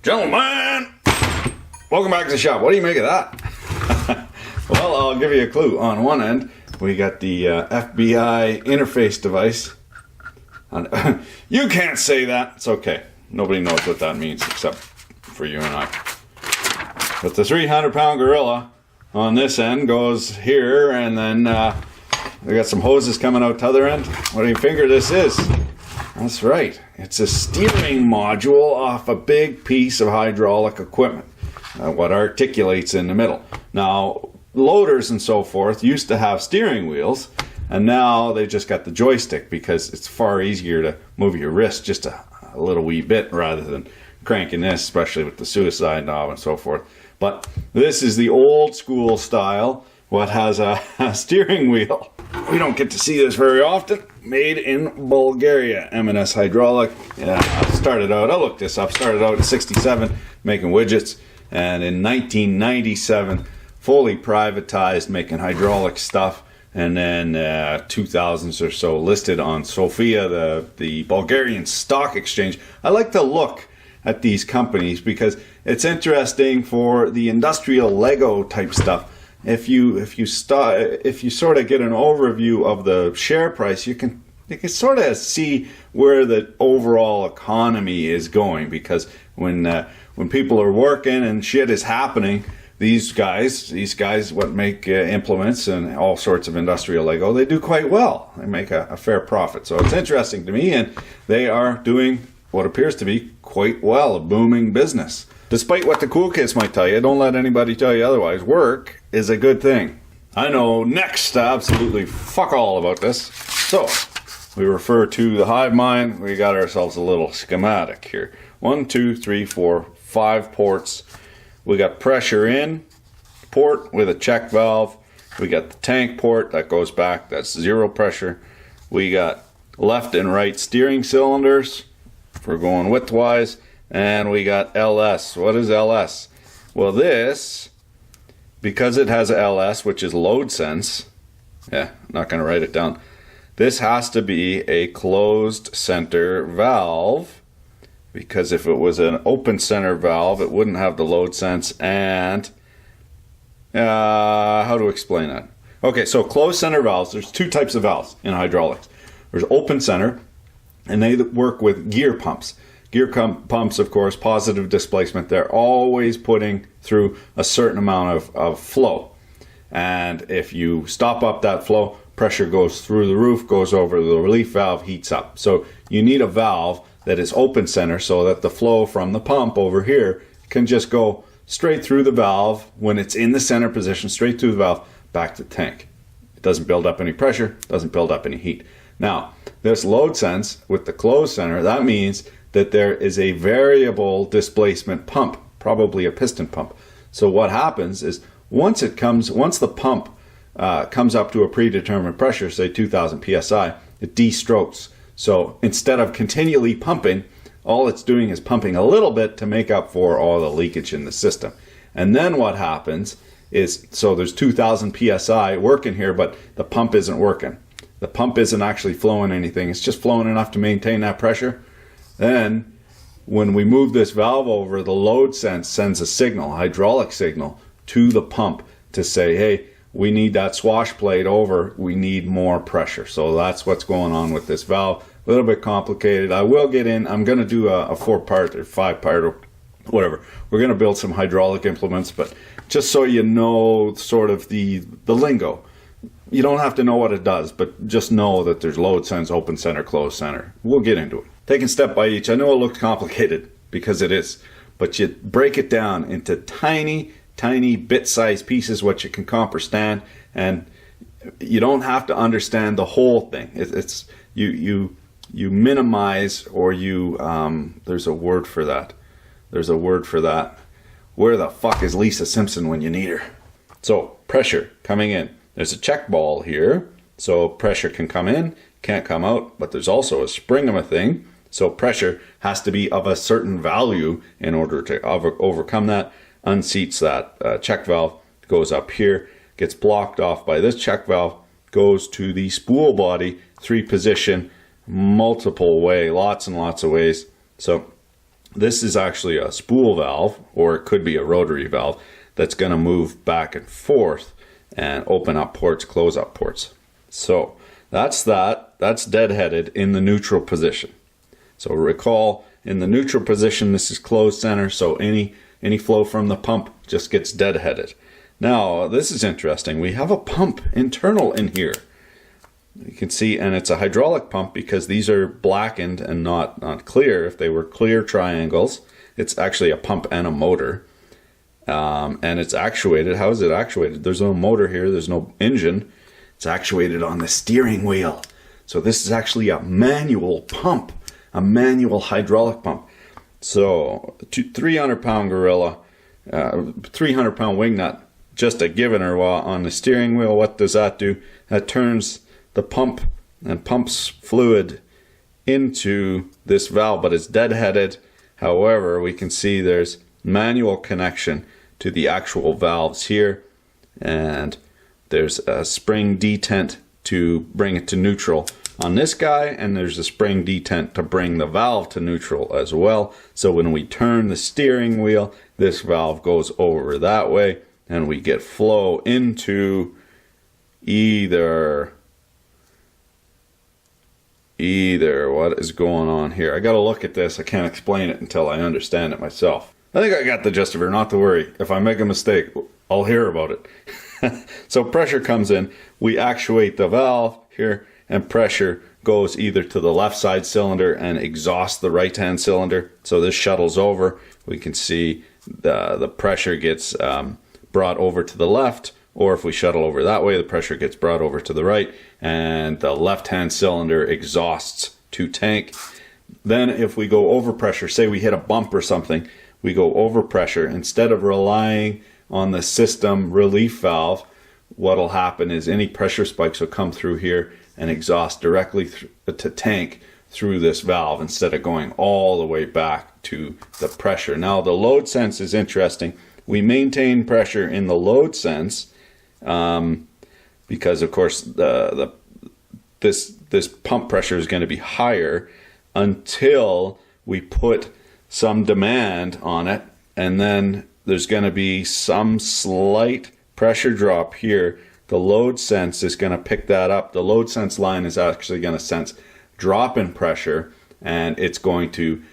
Gentlemen, welcome back to the shop. What do you make of that? Well, I'll give you a clue. On one end, we got the FBI interface device. You can't say that. It's okay. Nobody knows what that means except for you and I. But the 300-pound gorilla on this end goes here, and then we got some hoses coming out the other end. What do you figure this is? That's right. It's a steering module off a big piece of hydraulic equipment. What articulates in the middle. Now, loaders and so forth used to have steering wheels, and now they just got the joystick because it's far easier to move your wrist just a little wee bit rather than cranking this, especially with the suicide knob and so forth. But this is the old school style, what has a steering wheel. We don't get to see this very often. Made in Bulgaria, M&S Hydraulic. Yeah, I looked this up, started out in 67 making widgets, and in 1997 fully privatized making hydraulic stuff, and then 2000s or so listed on Sofia, the Bulgarian stock exchange. I like to look at these companies because it's interesting for the industrial Lego type stuff. If you sort of get an overview of the share price, you can sort of see where the overall economy is going, because when people are working and shit is happening, these guys what make implements and all sorts of industrial Lego, they do quite well. They make a fair profit. So it's interesting to me, and they are doing what appears to be quite well, a booming business. Despite what the cool kids might tell you, don't let anybody tell you otherwise. Work is a good thing. I know next to absolutely fuck all about this. So, we refer to the hive mind. We got ourselves a little schematic here. 1, 2, 3, 4, 5 ports. We got pressure in port with a check valve. We got the tank port that goes back. That's zero pressure. We got left and right steering cylinders for going widthwise. And we got LS. What is LS? Well, this, because it has LS, which is load sense. Yeah, I'm not going to write it down. This has to be a closed center valve, because if it was an open center valve, it wouldn't have the load sense. And how to explain that? Okay, so closed center valves, there's two types of valves in hydraulics. There's open center, and they work with gear pumps. Gear pumps, of course, positive displacement. They're always putting through a certain amount of flow. And if you stop up that flow, pressure goes through the roof, goes over the relief valve, heats up. So you need a valve that is open center so that the flow from the pump over here can just go straight through the valve when it's in the center position, straight through the valve, back to the tank. It doesn't build up any pressure, doesn't build up any heat. Now, this load sense with the closed center, that means that there is a variable displacement pump, probably a piston pump. So what happens is once the pump comes up to a predetermined pressure, say 2000 psi, it de-strokes. So instead of continually pumping, all it's doing is pumping a little bit to make up for all the leakage in the system. And then what happens is, so there's 2000 psi working here, but the pump isn't working. The pump isn't actually flowing anything. It's just flowing enough to maintain that pressure. Then, when we move this valve over, the load sense sends a signal, a hydraulic signal, to the pump to say, hey, we need that swash plate over, we need more pressure. So that's what's going on with this valve. A little bit complicated. I will get in, I'm going to do a 4-part or 5-part or whatever. We're going to build some hydraulic implements, but just so you know sort of the lingo. You don't have to know what it does, but just know that there's load sense, open center, closed center. We'll get into it. Taking step by each. I know it looks complicated because it is, but you break it down into tiny, tiny bit-sized pieces, what you can comprehend, and you don't have to understand the whole thing. It's you minimize, or you there's a word for that. There's a word for that. Where the fuck is Lisa Simpson when you need her? So pressure coming in. There's a check ball here, so pressure can come in, can't come out, but there's also a spring of a thing. So pressure has to be of a certain value in order to overcome that. Unseats that check valve, goes up here, gets blocked off by this check valve, goes to the spool body, 3-position, multiple way, lots and lots of ways. So This is actually a spool valve, or it could be a rotary valve that's going to move back and forth and open up ports, close up ports. So that's that. That's deadheaded in the neutral position. So recall, in the neutral position, this is closed center, so any flow from the pump just gets deadheaded. Now, this is interesting. We have a pump internal in here. You can see, and it's a hydraulic pump because these are blackened and not clear. If they were clear triangles, it's actually a pump and a motor. And it's actuated. How is it actuated? There's no motor here. There's no engine. It's actuated on the steering wheel. So this is actually a manual pump, a manual hydraulic pump. So 300-pound gorilla, 300-pound wing nut, just a given her on the steering wheel. What does that do? That turns the pump and pumps fluid into this valve, but it's deadheaded. However, we can see there's manual connection to the actual valves here, and there's a spring detent to bring it to neutral on this guy, and there's a spring detent to bring the valve to neutral as well. So when we turn the steering wheel, this valve goes over that way, and we get flow into either what is going on here. I got to look at this. I can't explain it until I understand it myself. I think I got the gist of it, not to worry. If I make a mistake, I'll hear about it. So pressure comes in, we actuate the valve here, and pressure goes either to the left side cylinder and exhausts the right hand cylinder. So this shuttles over. We can see the pressure gets brought over to the left, or if we shuttle over that way, the pressure gets brought over to the right, and the left hand cylinder exhausts to tank. Then if we go over pressure, say we hit a bump or something, we go over pressure, instead of relying on the system relief valve, what'll happen is any pressure spikes will come through here and exhaust directly to tank through this valve instead of going all the way back to the pressure. Now the load sense is interesting. We maintain pressure in the load sense because of course this pump pressure is going to be higher until we put some demand on it, and then there's going to be some slight pressure drop here. The load sense is going to pick that up. The load sense line is actually going to sense drop in pressure, and it's going to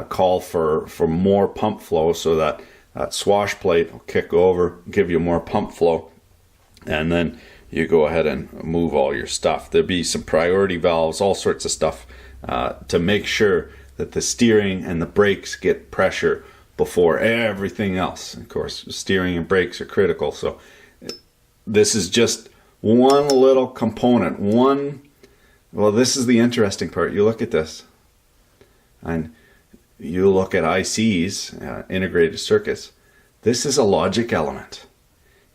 call for more pump flow, so that swash plate will kick over, give you more pump flow, and then you go ahead and move all your stuff. There'll be some priority valves, all sorts of stuff to make sure that the steering and the brakes get pressure before everything else. Of course, steering and brakes are critical. So this is just one little component. Well, this is the interesting part. You look at this, and you look at ICs, integrated circuits. This is a logic element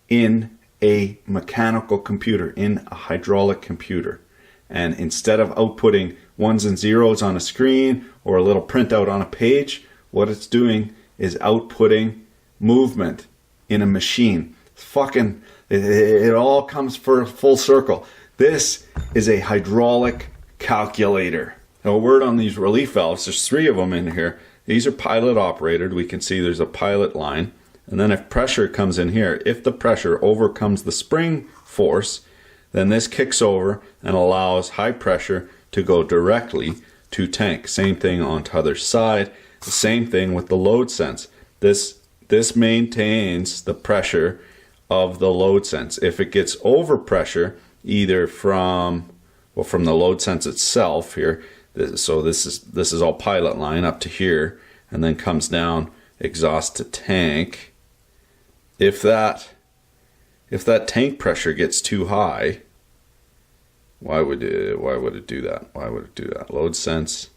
in a mechanical computer, in a hydraulic computer. And instead of outputting ones and zeros on a screen or a little printout on a page, what it's doing is outputting movement in a machine. It all comes for full circle. This is a hydraulic calculator. Now, a word on these relief valves. There's 3 of them in here. These are pilot operated. We can see there's a pilot line. And then if pressure comes in here, if the pressure overcomes the spring force, then this kicks over and allows high pressure to go directly to tank. Same thing on the other side. The same thing with the load sense. This maintains the pressure of the load sense. If it gets over pressure, either from the load sense itself here, so this is all pilot line up to here, and then comes down exhaust to tank. If that tank pressure gets too high, why would it do that? Why would it do that? Load sense.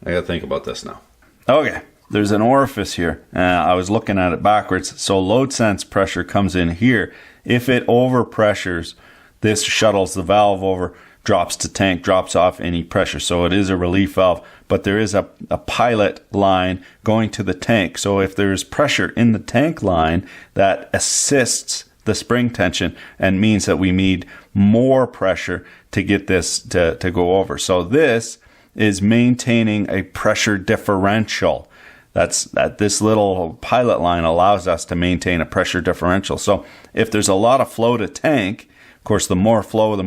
I gotta think about this now. Okay, there's an orifice here. I was looking at it backwards. So load sense pressure comes in here. If it overpressures, this shuttles the valve over, drops to tank, drops off any pressure. So it is a relief valve, but there is a pilot line going to the tank. So if there is pressure in the tank line, that assists the spring tension and means that we need more pressure to get this to go over. So this is maintaining a pressure differential. that this little pilot line allows us to maintain a pressure differential. So if there's a lot of flow to tank, of course, the more flow, the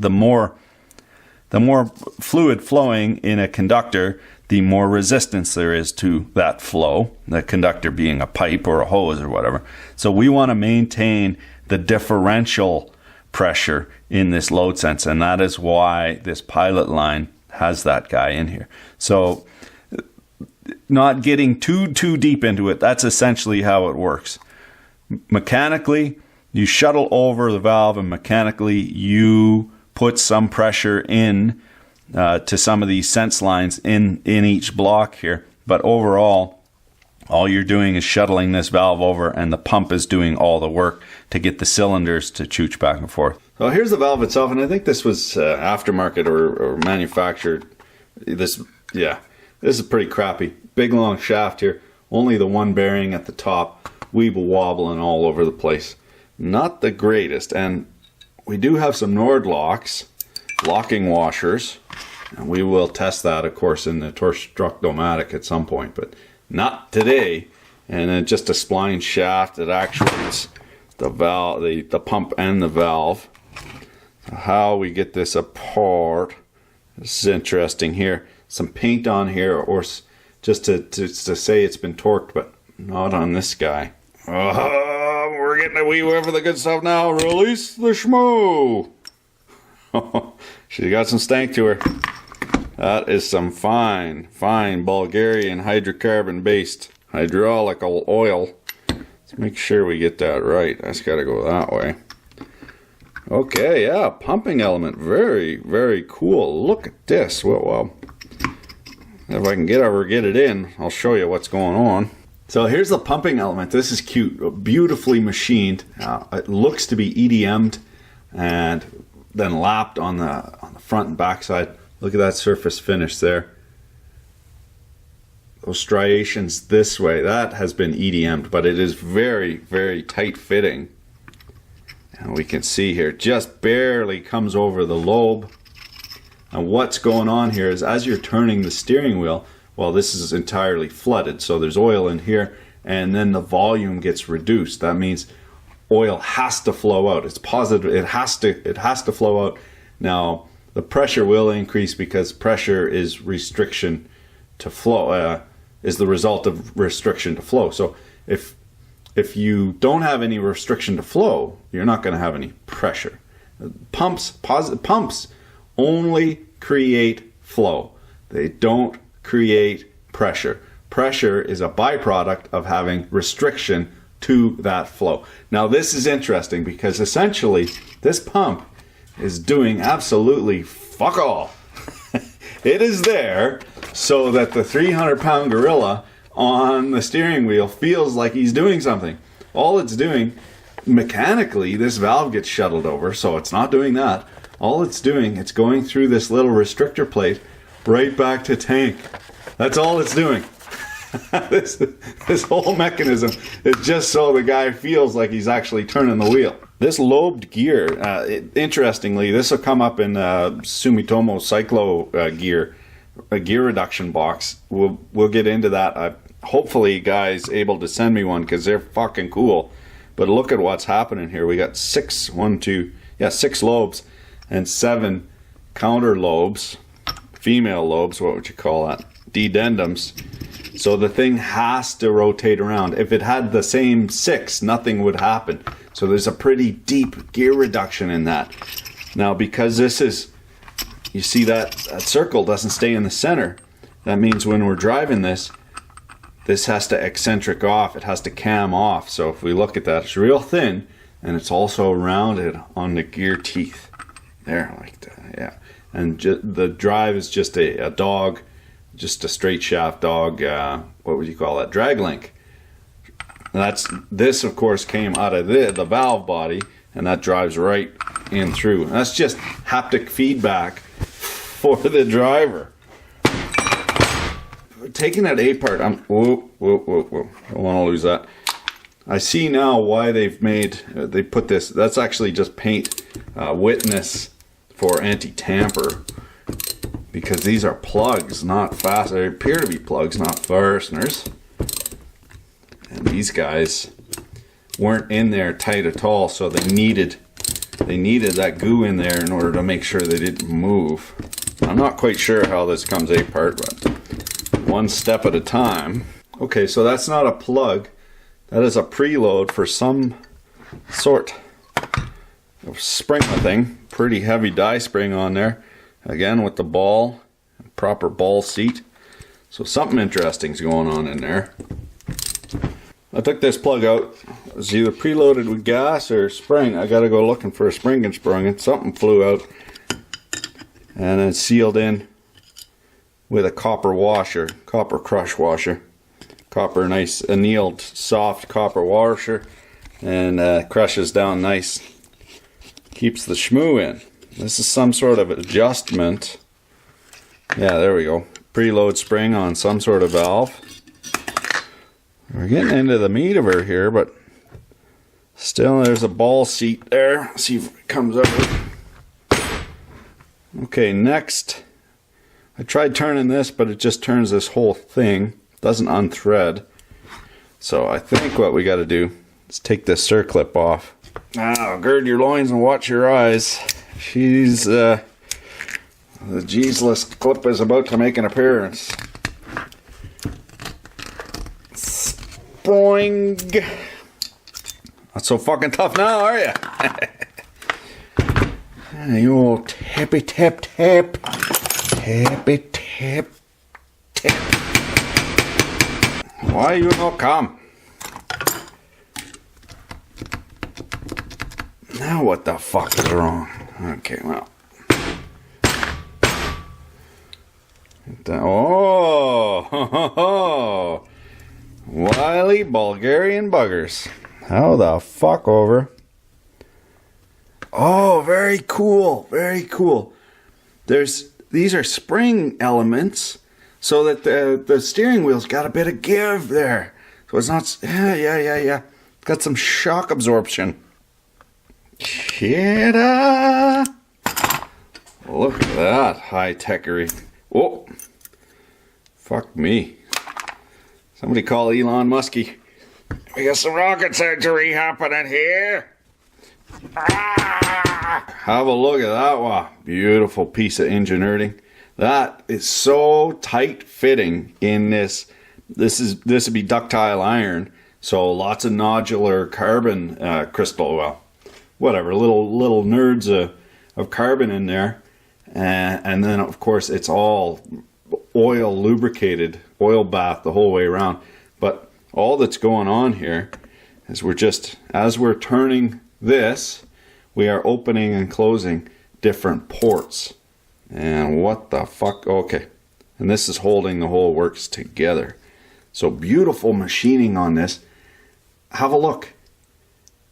more fluid flowing in a conductor, the more resistance there is to that flow, the conductor being a pipe or a hose or whatever. So we want to maintain the differential pressure in this load sense, and that is why this pilot line has that guy in here. So not getting too deep into it, that's essentially how it works. Mechanically, you shuttle over the valve, and mechanically you put some pressure in to some of these sense lines in each block here. But overall, all you're doing is shuttling this valve over, and the pump is doing all the work to get the cylinders to chooch back and forth. So here's the valve itself, and I think this was aftermarket or manufactured. This is pretty crappy. Big long shaft here, only the one bearing at the top, weeble wobbling all over the place. Not the greatest, and we do have some Nord locks, locking washers, and we will test that, of course, in the Torstruct-O-Matic at some point, but not today. And then just a spline shaft that actuates the valve, the pump and the valve. So how we get this apart, this is interesting here. Some paint on here, or just to say it's been torqued, but not on this guy. Oh, we're getting a wee whiff of the good stuff now. Release the schmoo. She's got some stank to her. That is some fine Bulgarian hydrocarbon based hydraulic oil. Let's make sure we get that right. That's got to go that way. Okay, yeah, pumping element. Very, very cool. Look at this. Well, if I can get it in, I'll show you what's going on. So here's the pumping element. This is cute, beautifully machined. It looks to be EDM'd and then lapped on the front and back side. Look at that surface finish there. Those striations this way, that has been EDM'd, but it is very, very tight fitting. And we can see here, just barely comes over the lobe. And what's going on here is as you're turning the steering wheel, well, this is entirely flooded, so there's oil in here, and then the volume gets reduced. That means oil has to flow out. It's positive. It has to flow out. Now, the pressure will increase because pressure is restriction to flow. Is the result of restriction to flow. So if you don't have any restriction to flow, you're not going to have any pressure. Pumps only create flow. They don't create pressure. Pressure is a byproduct of having restriction to that flow. Now this is interesting because essentially this pump is doing absolutely fuck all. It is there so that the 300-pound gorilla on the steering wheel feels like he's doing something. All it's doing, mechanically, this valve gets shuttled over, so it's not doing that. All it's doing, it's going through this little restrictor plate right back to tank. That's all it's doing. This whole mechanism is just so the guy feels like he's actually turning the wheel. This lobed gear, interestingly, this will come up in Sumitomo Cyclo gear, a gear reduction box. We'll get into that. Hopefully, guys able to send me one because they're fucking cool. But look at what's happening here. We got 6 lobes and 7 counter lobes, female lobes. What would you call that? Dedendums. So the thing has to rotate around. If it had the same 6, nothing would happen. So there's a pretty deep gear reduction in that. Now, because this is, you see that circle doesn't stay in the center. That means when we're driving this has to eccentric off. It has to cam off. So if we look at that, it's real thin, and it's also rounded on the gear teeth. There, like that, yeah. And the drive is just a dog, just a straight shaft dog, what would you call that? Drag link. This of course came out of the valve body, and that drives right in through. And that's just haptic feedback for the driver. Taking that A part, whoa, don't want to lose that. I see now why they put this. That's actually just paint witness for anti-tamper. because these are plugs, not fast. They appear to be plugs, not fasteners. And these guys weren't in there tight at all, so they needed that goo in there in order to make sure they didn't move. I'm not quite sure how this comes apart, but one step at a time. Okay, so that's not a plug. That is a preload for some sort of spring thing. Pretty heavy die spring on there. Again with the ball, proper ball seat. So something interesting is going on in there. I took this plug out. It was either preloaded with gas or spring. I gotta go looking for a spring and sprung it. Something flew out. And then sealed in with a copper washer, copper crush washer. Copper, nice annealed soft copper washer, and crushes down nice. Keeps the shmoo in. This is some sort of adjustment. Yeah, there we go. Preload spring on some sort of valve. We're getting into the meat of her here, but still there's a ball seat there. Let's see if it comes out. Okay, next. I tried turning this, but it just turns this whole thing. Doesn't unthread. So I think what we got to do is take this circlip off. Now, gird your loins and watch your eyes. She's the Jeezeless clip is about to make an appearance. Boing! Not so fucking tough now, are you? You old tappy tap tap. Tappy tap tap. Why you not come? Now what the fuck is wrong? Okay, well. Oh, wily Bulgarian buggers. How the fuck over? Oh, very cool, very cool. These are spring elements, so that the steering wheel's got a bit of give there. So it's not, yeah. Got some shock absorption. Shit. Look at that high-techery. Oh, fuck me. Somebody call Elon Muskie. We got some rocket surgery happening here. Have a look at that one. Beautiful piece of engineering. That is so tight fitting in this. This would be ductile iron, so lots of nodular carbon crystal. Well, whatever, little nerds of carbon in there, and then of course it's all oil lubricated, oil bath the whole way around. But all that's going on here is as we're turning this, we are opening and closing different ports. And what the fuck? Okay. And this is holding the whole works together. So beautiful machining on this. Have a look.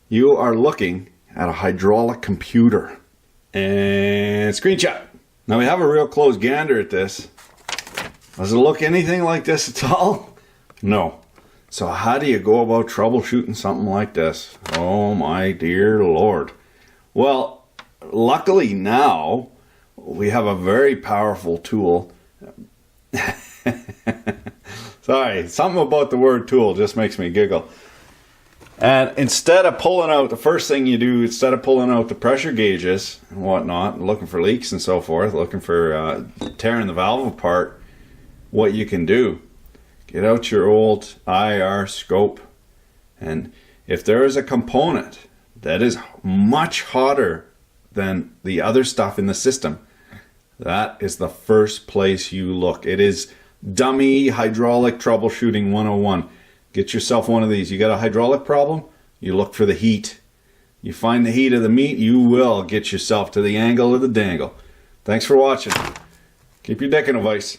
You are looking at a hydraulic computer. And screenshot. Now we have a real close gander at this. Does it look anything like this at all? No. So how do you go about troubleshooting something like this? Oh my dear Lord. Well, luckily now we have a very powerful tool. Sorry, something about the word tool just makes me giggle. And instead of pulling out, the first thing you do, instead of pulling out the pressure gauges and whatnot, looking for leaks and so forth, looking for tearing the valve apart, what you can do, get out your old IR scope, and if there is a component that is much hotter than the other stuff in the system, that is the first place you look. It is dummy hydraulic troubleshooting 101. Get yourself one of these. You got a hydraulic problem? You look for the heat. You find the heat of the meat, you will get yourself to the angle of the dangle. Thanks for watching. Keep your dick in a vice.